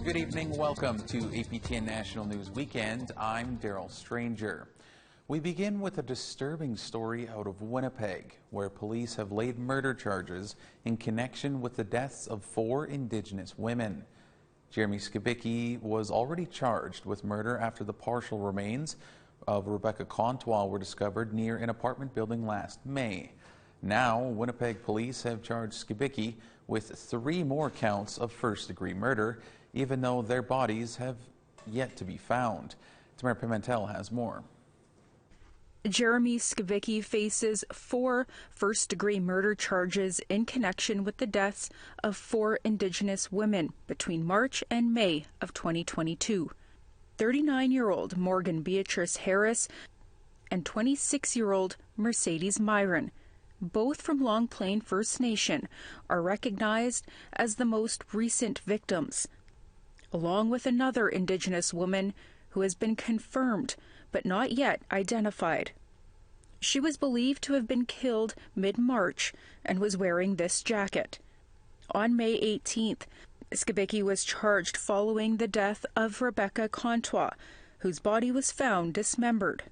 Good evening. Welcome to APTN National News Weekend. I'm Daryl Stranger. We begin with a disturbing story out of Winnipeg, where police have laid murder charges in connection with the deaths of 4 Indigenous women. Jeremy Skibicki was already charged with murder after the partial remains of Rebecca Contois were discovered near an apartment building last May. Now, Winnipeg police have charged Skibicki with 3 more counts of first-degree murder, even though their bodies have yet to be found. Tamara Pimentel has more. Jeremy Skibicki faces 4 first-degree murder charges in connection with the deaths of 4 Indigenous women between March and May of 2022. 39-year-old Morgan Beatrice Harris and 26-year-old Mercedes Myron, both from Long Plain First Nation, are recognized as the most recent victims, along with another Indigenous woman who has been confirmed but not yet identified. She was believed to have been killed mid-March and was wearing this jacket. On May 18th, Skibicki was charged following the death of Rebecca Contois, whose body was found dismembered.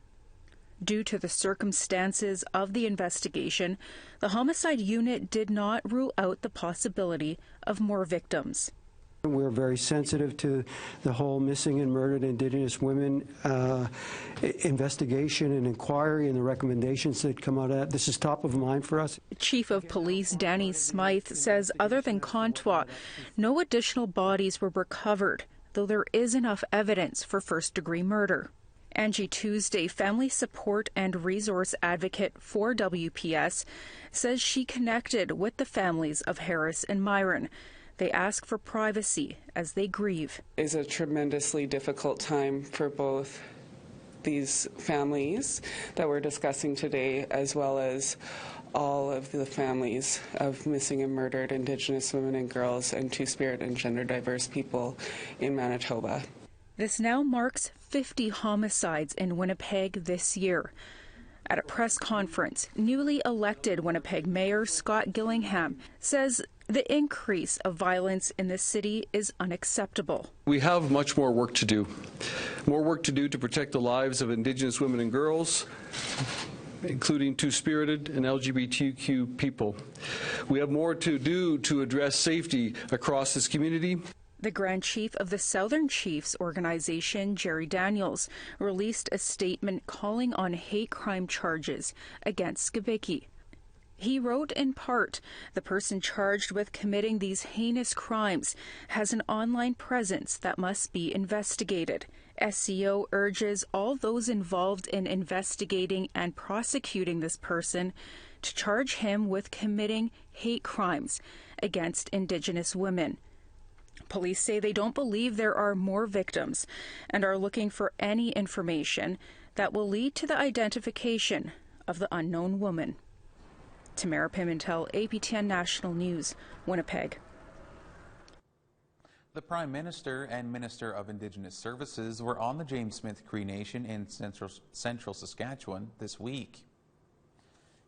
Due to the circumstances of the investigation, the homicide unit did not rule out the possibility of more victims. We're very sensitive to the whole missing and murdered Indigenous women investigation and inquiry and the recommendations that come out of that. This is top of mind for us. Chief of Police Danny Smythe says other than Contois, no additional bodies were recovered, though there is enough evidence for first-degree murder. Angie Tuesday, family support and resource advocate for WPS, says she connected with the families of Harris and Myron. They ask for privacy as they grieve. It's a tremendously difficult time for both these families that we're discussing today, as well as all of the families of missing and murdered Indigenous women and girls and Two-Spirit and gender diverse people in Manitoba. This now marks 50 homicides in Winnipeg this year. At a press conference, newly elected Winnipeg Mayor Scott Gillingham says the increase of violence in the city is unacceptable. We have much more work to do. More work to do to protect the lives of Indigenous women and girls, including Two-Spirited and LGBTQ people. We have more to do to address safety across this community. The Grand Chief of the Southern Chiefs organization, Jerry Daniels, released a statement calling on hate crime charges against Skibicki. He wrote in part, the person charged with committing these heinous crimes has an online presence that must be investigated. SCO urges all those involved in investigating and prosecuting this person to charge him with committing hate crimes against Indigenous women. Police say they don't believe there are more victims and are looking for any information that will lead to the identification of the unknown woman. Tamara Pimentel, APTN National News, Winnipeg. The Prime Minister and Minister of Indigenous Services were on the James Smith Cree Nation in central Saskatchewan this week.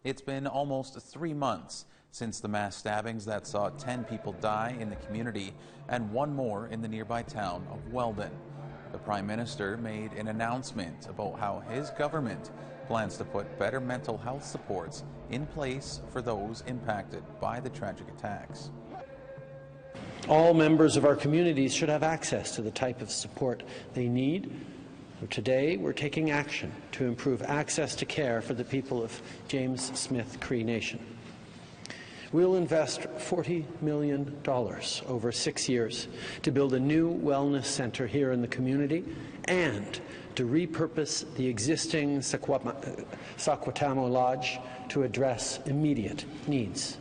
It's been almost 3 months since the mass stabbings that saw 10 people die in the community and 1 more in the nearby town of Weldon. The Prime Minister made an announcement about how his government plans to put better mental health supports in place for those impacted by the tragic attacks. All members of our communities should have access to the type of support they need. Today, we're taking action to improve access to care for the people of James Smith Cree Nation. We'll invest $40 million over 6 years to build a new wellness centre here in the community and to repurpose the existing Saquatamo Lodge to address immediate needs.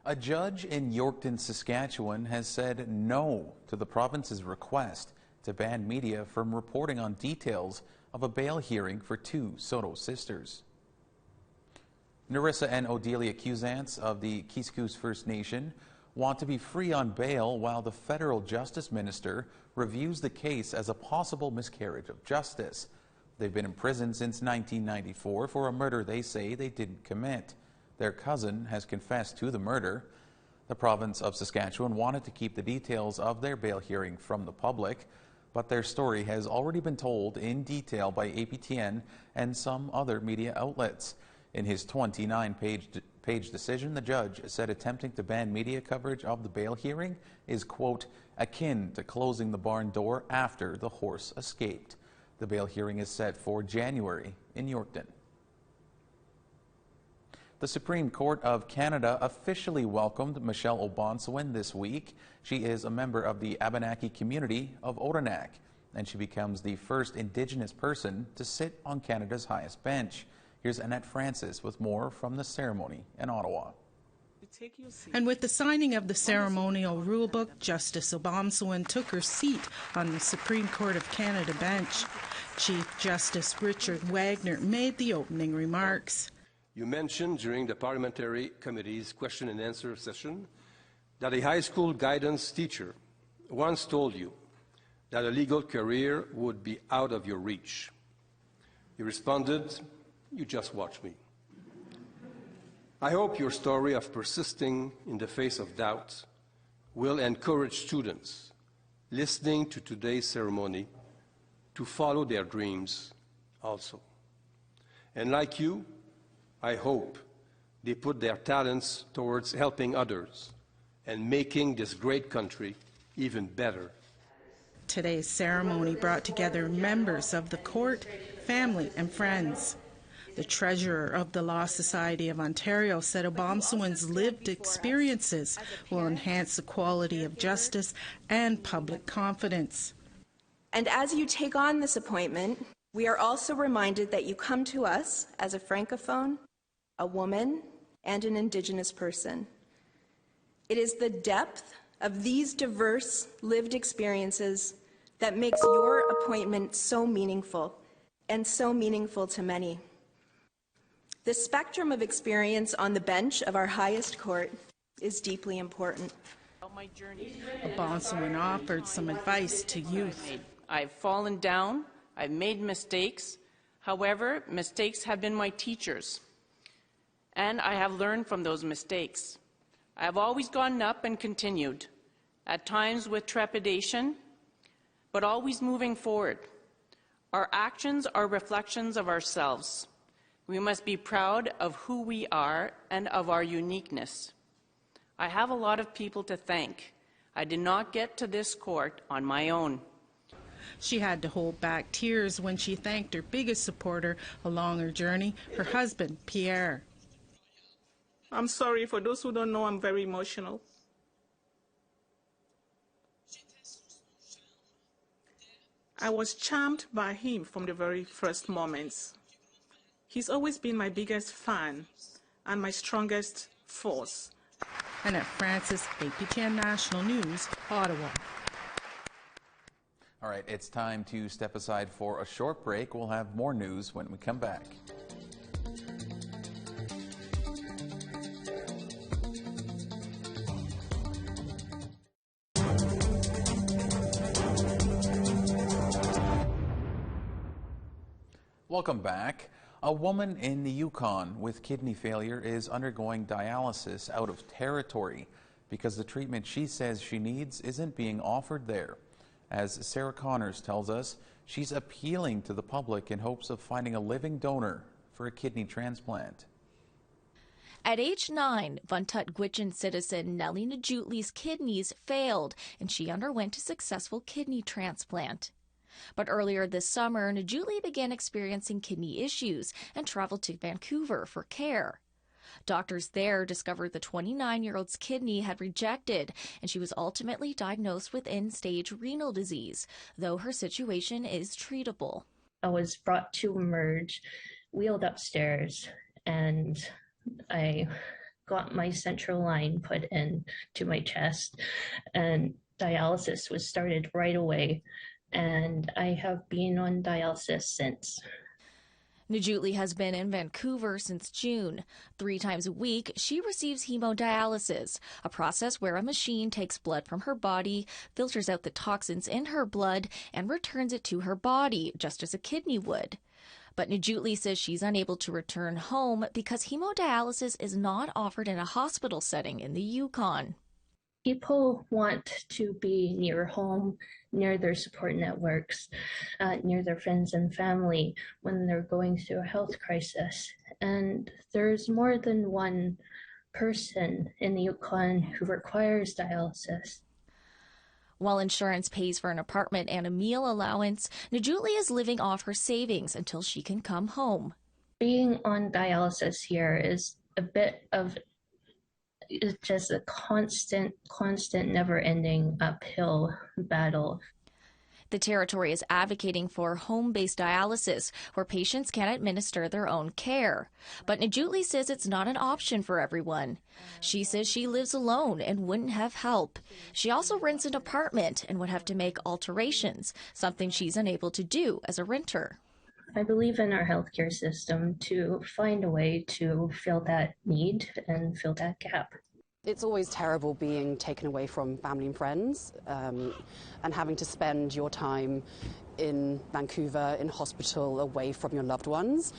A judge in Yorkton, Saskatchewan has said no to the province's request to ban media from reporting on details of a bail hearing for 2 Soto sisters. Narissa and Odelia Cusance of the Kiskous First Nation want to be free on bail while the federal justice minister reviews the case as a possible miscarriage of justice. They've been in prison since 1994 for a murder they say they didn't commit. Their cousin has confessed to the murder. The province of Saskatchewan wanted to keep the details of their bail hearing from the public, but their story has already been told in detail by APTN and some other media outlets. In his 29-page decision, the judge said attempting to ban media coverage of the bail hearing is, quote, akin to closing the barn door after the horse escaped. The bail hearing is set for January in Yorkton. The Supreme Court of Canada officially welcomed Michelle O'Bonsawin this week. She is a member of the Abenaki community of Odanak, and she becomes the first Indigenous person to sit on Canada's highest bench. Here's Annette Francis with more from the ceremony in Ottawa. And with the signing of the ceremonial rulebook, Justice O'Bonsawin took her seat on the Supreme Court of Canada bench. Chief Justice Richard Wagner made the opening remarks. You mentioned during the Parliamentary Committee's question and answer session that a high school guidance teacher once told you that a legal career would be out of your reach. You responded, "You just watch me." I hope your story of persisting in the face of doubt will encourage students listening to today's ceremony to follow their dreams also. And like you, I hope they put their talents towards helping others and making this great country even better. Today's ceremony brought together members of the court, family, and friends. The treasurer of the Law Society of Ontario said O'Bonsawin's lived experiences will enhance the quality of justice and public confidence. And as you take on this appointment, we are also reminded that you come to us as a Francophone, a woman, and an Indigenous person. It is the depth of these diverse lived experiences that makes your appointment so meaningful, and so meaningful to many. The spectrum of experience on the bench of our highest court is deeply important. O'Bonsawin offered some advice to youth. I've fallen down, I've made mistakes. However, mistakes have been my teachers, and I have learned from those mistakes. I have always gotten up and continued, at times with trepidation, but always moving forward. Our actions are reflections of ourselves. We must be proud of who we are and of our uniqueness. I have a lot of people to thank. I did not get to this court on my own. She had to hold back tears when she thanked her biggest supporter along her journey, her husband, Pierre. I'm sorry, for those who don't know, I'm very emotional. I was charmed by him from the very first moments. He's always been my biggest fan and my strongest force. Annette Francis, APTN National News, Ottawa. All right, it's time to step aside for a short break. We'll have more news when we come back. Welcome back. A woman in the Yukon with kidney failure is undergoing dialysis out of territory because the treatment she says she needs isn't being offered there. As Sarah Connors tells us, she's appealing to the public in hopes of finding a living donor for a kidney transplant. At age 9, Vuntut Gwich'in citizen Nellie Najutli's kidneys failed, and she underwent a successful kidney transplant. But earlier this summer, Najutli began experiencing kidney issues and traveled to Vancouver for care. Doctors there discovered the 29-year-old's kidney had rejected, and she was ultimately diagnosed with end-stage renal disease, though her situation is treatable. I was brought to Emerge, wheeled upstairs, and I got my central line put into my chest, and dialysis was started right away. And I have been on dialysis since. Najutli has been in Vancouver since June. 3 times a week, she receives hemodialysis, a process where a machine takes blood from her body, filters out the toxins in her blood, and returns it to her body, just as a kidney would. But Najutli says she's unable to return home because hemodialysis is not offered in a hospital setting in the Yukon. People want to be near home, near their support networks, near their friends and family when they're going through a health crisis. And there's more than one person in the Yukon who requires dialysis. While insurance pays for an apartment and a meal allowance, Najutli is living off her savings until she can come home. Being on dialysis here is a bit of it's just a constant, never-ending uphill battle. The territory is advocating for home-based dialysis, where patients can administer their own care. But Najutli says it's not an option for everyone. She says she lives alone and wouldn't have help. She also rents an apartment and would have to make alterations, something she's unable to do as a renter. I believe in our healthcare system to find a way to fill that need and fill that gap. It's always terrible being taken away from family and friends and having to spend your time in Vancouver, in hospital, away from your loved ones.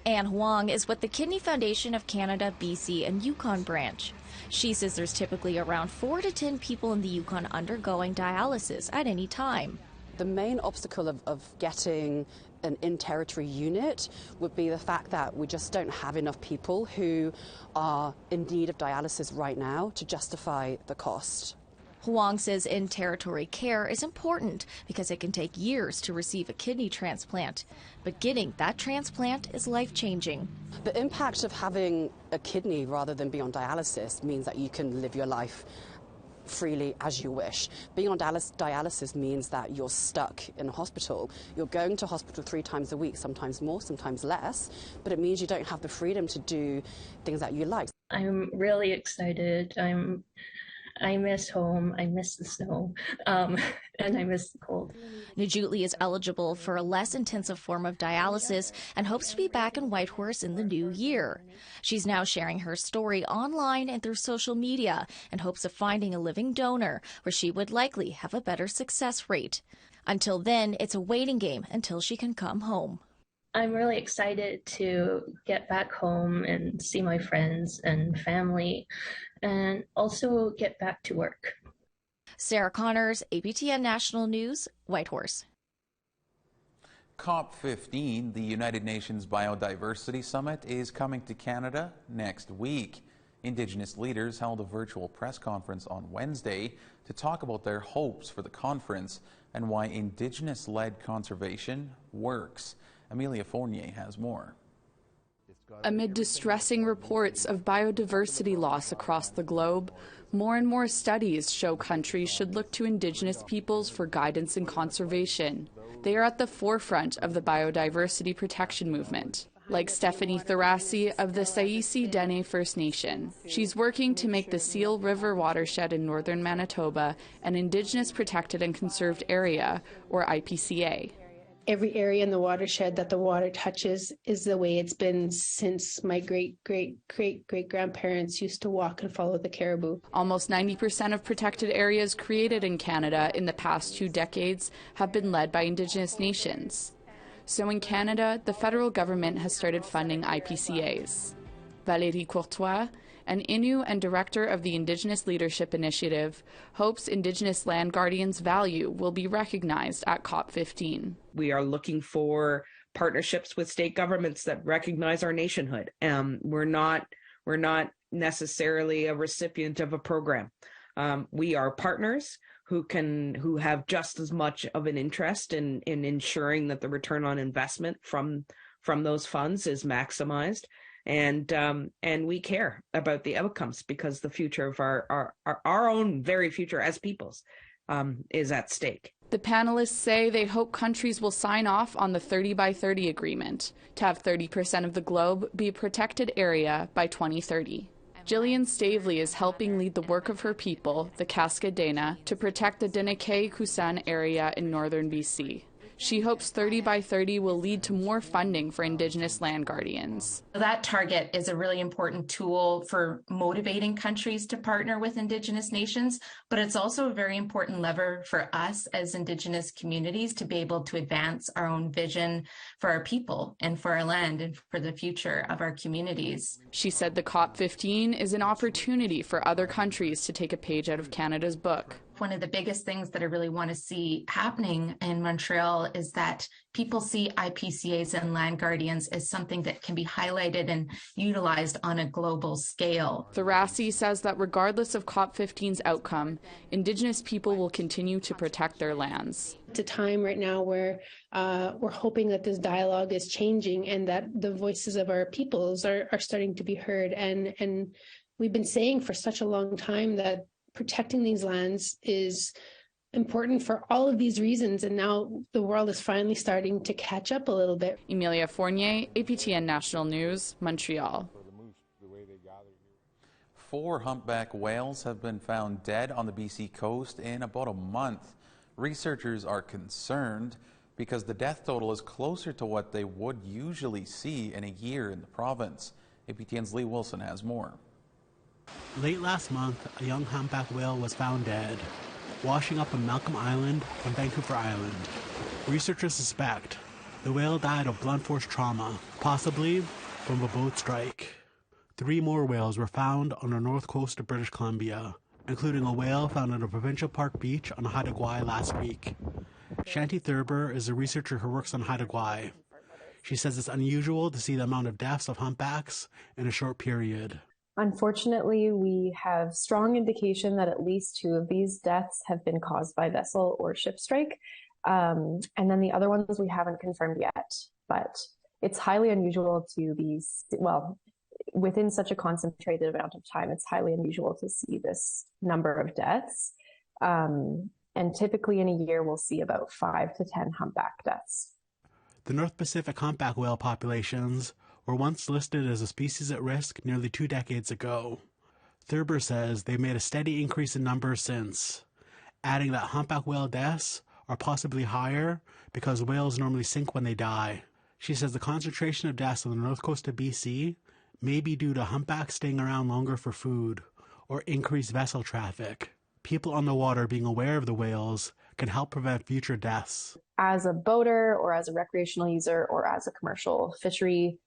Anne Huang is with the Kidney Foundation of Canada, BC and Yukon branch. She says there's typically around 4 to 10 people in the Yukon undergoing dialysis at any time. The main obstacle of getting an in-territory unit would be the fact that we just don't have enough people who are in need of dialysis right now to justify the cost. Huang says in-territory care is important because it can take years to receive a kidney transplant. But getting that transplant is life-changing. The impact of having a kidney rather than be on dialysis means that you can live your life freely as you wish. Being on dialysis means that you're stuck in a hospital. You're going to hospital 3 times a week, sometimes more, sometimes less, but it means you don't have the freedom to do things that you like. I'm really excited. I miss home, I miss the snow, and I miss the cold. Najutli is eligible for a less intensive form of dialysis and hopes to be back in Whitehorse in the new year. She's now sharing her story online and through social media in hopes of finding a living donor where she would likely have a better success rate. Until then, it's a waiting game until she can come home. I'm really excited to get back home and see my friends and family and also get back to work. Sarah Connors, APTN National News, Whitehorse. COP15, the United Nations Biodiversity Summit, is coming to Canada next week. Indigenous leaders held a virtual press conference on Wednesday to talk about their hopes for the conference and why Indigenous-led conservation works. Amelia Fournier has more. Amid distressing reports of biodiversity loss across the globe, more and more studies show countries should look to Indigenous peoples for guidance and conservation. They are at the forefront of the biodiversity protection movement. Like Stephanie Tharasi of the Saisi Dene First Nation. She's working to make the Seal River watershed in northern Manitoba an Indigenous Protected and Conserved Area, or IPCA. Every area in the watershed that the water touches is the way it's been since my great-great-great-great-grandparents used to walk and follow the caribou. Almost 90% of protected areas created in Canada in the past 2 decades have been led by Indigenous nations. So in Canada, the federal government has started funding IPCAs. Valérie Courtois, an Innu and director of the Indigenous Leadership Initiative, hopes Indigenous land guardians' value will be recognized at COP15. We are looking for partnerships with state governments that recognize our nationhood. We're not necessarily a recipient of a program. We are partners who have just as much of an interest in ensuring that the return on investment from those funds is maximized. And we care about the outcomes because the future of our own very future as peoples is at stake. The panelists say they hope countries will sign off on the 30 by 30 agreement to have 30% of the globe be a protected area by 2030. Jillian Stavely is helping lead the work of her people, the Cascadena, to protect the Dene Kusan area in northern BC. She hopes 30 by 30 will lead to more funding for Indigenous land guardians. That target is a really important tool for motivating countries to partner with Indigenous nations, but it's also a very important lever for us as Indigenous communities to be able to advance our own vision for our people and for our land and for the future of our communities. She said the COP15 is an opportunity for other countries to take a page out of Canada's book. One of the biggest things that I really want to see happening in Montreal is that people see IPCAs and land guardians as something that can be highlighted and utilized on a global scale. Tharassi says that regardless of COP15's outcome, Indigenous people will continue to protect their lands. It's a time right now where we're hoping that this dialogue is changing and that the voices of our peoples are starting to be heard. And we've been saying for such a long time that protecting these lands is important for all of these reasons, and now the world is finally starting to catch up a little bit. Emilia Fournier, APTN National News, Montreal. 4 humpback whales have been found dead on the BC coast in about a month. Researchers are concerned because the death total is closer to what they would usually see in a year in the province. APTN's Lee Wilson has more. Late last month, a young humpback whale was found dead, washing up on Malcolm Island and Vancouver Island. Researchers suspect the whale died of blunt force trauma, possibly from a boat strike. 3 more whales were found on the north coast of British Columbia, including a whale found on a provincial park beach on Haida Gwaii last week. Shanti Thurber is a researcher who works on Haida Gwaii. She says it's unusual to see the amount of deaths of humpbacks in a short period. Unfortunately, we have strong indication that at least 2 of these deaths have been caused by vessel or ship strike. And then the other ones we haven't confirmed yet. But it's highly unusual to be, well, within such a concentrated amount of time, it's highly unusual to see this number of deaths. And typically in a year, we'll see about 5 to 10 humpback deaths. The North Pacific humpback whale populations were once listed as a species at risk nearly 2 decades ago. Thurber says they've made a steady increase in numbers since, adding that humpback whale deaths are possibly higher because whales normally sink when they die. She says the concentration of deaths on the north coast of BC may be due to humpbacks staying around longer for food or increased vessel traffic. People on the water being aware of the whales can help prevent future deaths. As a boater or as a recreational user or as a commercial fishery,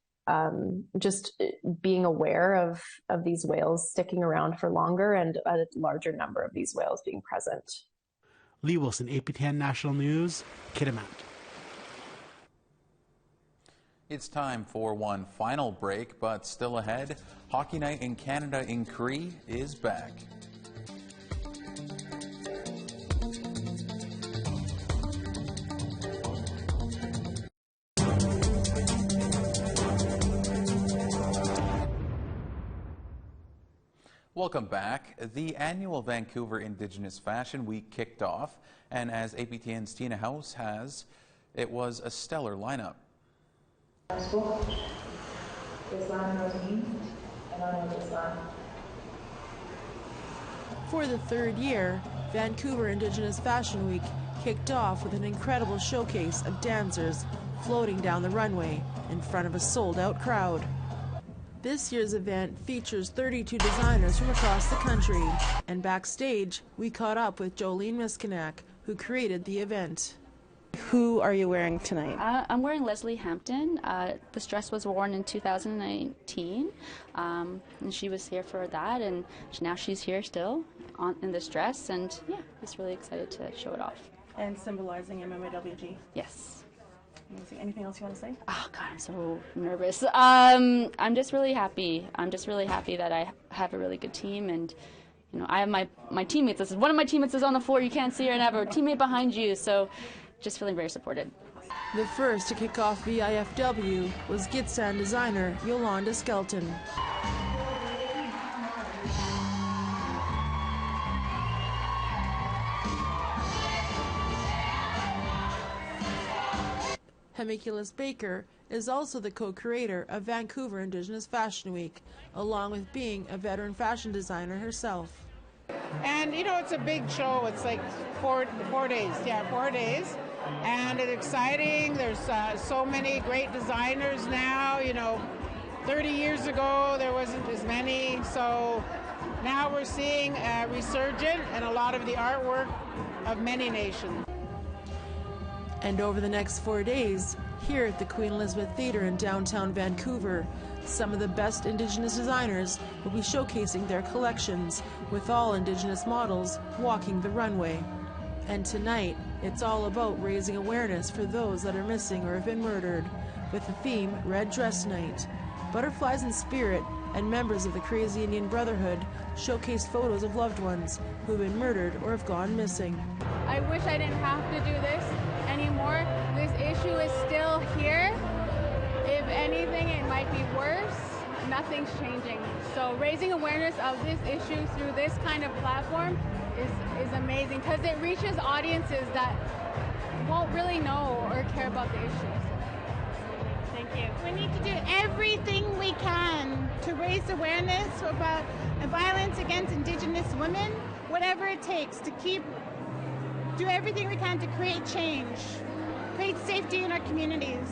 just being aware of these whales sticking around for longer and a larger number of these whales being present. Lee Wilson, APTN National News, Kitimat. It's time for one final break, but still ahead, Hockey Night in Canada in Cree is back. Welcome back. The annual Vancouver Indigenous Fashion Week kicked off, and as APTN's Tina House has, it was a stellar lineup. For the 3rd year, Vancouver Indigenous Fashion Week kicked off with an incredible showcase of dancers floating down the runway in front of a sold-out crowd. This year's event features 32 designers from across the country, and backstage, we caught up with Jolene Miskinak, who created the event. Who are you wearing tonight? I'm wearing Leslie Hampton. This dress was worn in 2019, and she was here for that, and now she's here still in this dress, and yeah, just really excited to show it off. And symbolizing MMAWG? Yes. Anything else you want to say? Oh God, I'm so nervous. I'm just really happy. I'm just really happy that I have a really good team, and you know, I have my teammates. This is one of my teammates is on the floor. You can't see her, and I have a teammate behind you. So, just feeling very supported. The first to kick off VIFW was Gitsan designer Yolanda Skelton. Hemiculus Baker is also the co-creator of Vancouver Indigenous Fashion Week, along with being a veteran fashion designer herself. And you know, it's a big show. It's like four days. Yeah, 4 days. and it's exciting. There's so many great designers now. 30 years ago there wasn't as many, so now we're seeing a resurgence in a lot of the artwork of many nations. And over the next 4 days, here at the Queen Elizabeth Theatre in downtown Vancouver, some of the best Indigenous designers will be showcasing their collections, with all Indigenous models walking the runway. And tonight, it's all about raising awareness for those that are missing or have been murdered, with the theme Red Dress Night. Butterflies in Spirit and members of the Crazy Indian Brotherhood showcased photos of loved ones who have been murdered or have gone missing. I wish I didn't have to do this anymore. This issue is still here. If anything, it might be worse. Nothing's changing. So raising awareness of this issue through this kind of platform is amazing, because it reaches audiences that won't really know or care about the issues. Thank you. We need to do everything we can to raise awareness about violence against Indigenous women, whatever it takes to do everything we can to create change, create safety in our communities.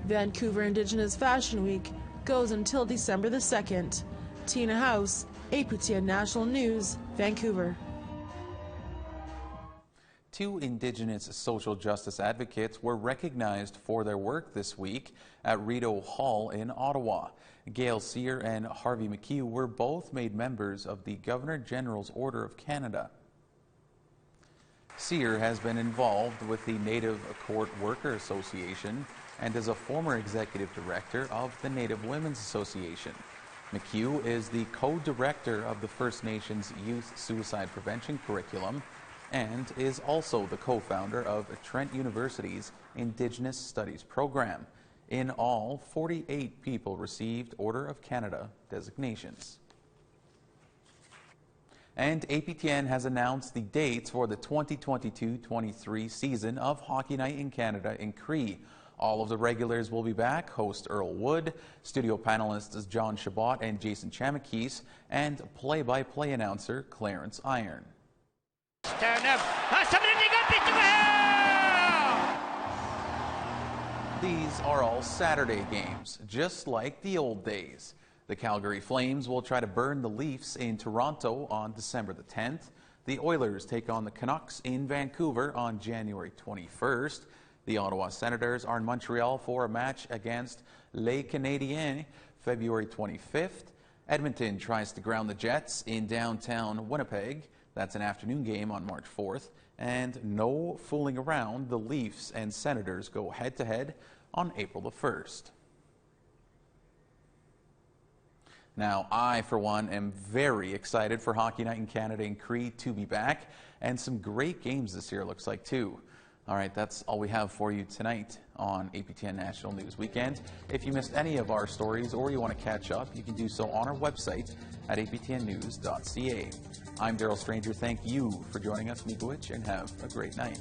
Vancouver Indigenous Fashion Week goes until December the 2nd. Tina House, APTN National News, Vancouver. 2 Indigenous social justice advocates were recognized for their work this week at Rideau Hall in Ottawa. Gail Sear and Harvey McHugh were both made members of the Governor-General's Order of Canada. Sear has been involved with the Native Court Worker Association and is a former executive director of the Native Women's Association. McHugh is the co-director of the First Nations Youth Suicide Prevention Curriculum and is also the co-founder of Trent University's Indigenous Studies program. In all, 48 people received Order of Canada designations. And APTN has announced the dates for the 2022-23 season of Hockey Night in Canada in Cree. All of the regulars will be back: host Earl Wood, studio panelists John Chabot and Jason Chamakis, and play-by-play announcer Clarence Iron. These are all Saturday games, just like the old days. The Calgary Flames will try to burn the Leafs in Toronto on December the 10th. The Oilers take on the Canucks in Vancouver on January 21st. The Ottawa Senators are in Montreal for a match against Les Canadiens February 25th. Edmonton tries to ground the Jets in downtown Winnipeg. That's an afternoon game on March 4th. And no fooling around, the Leafs and Senators go head-to-head on April the 1st. Now, I, for one, am very excited for Hockey Night in Canada in Cree to be back, and some great games this year, looks like, too. All right, that's all we have for you tonight on APTN National News Weekend. If you missed any of our stories or you want to catch up, you can do so on our website at aptnnews.ca. I'm Daryl Stranger. Thank you for joining us, Miigwech, and have a great night.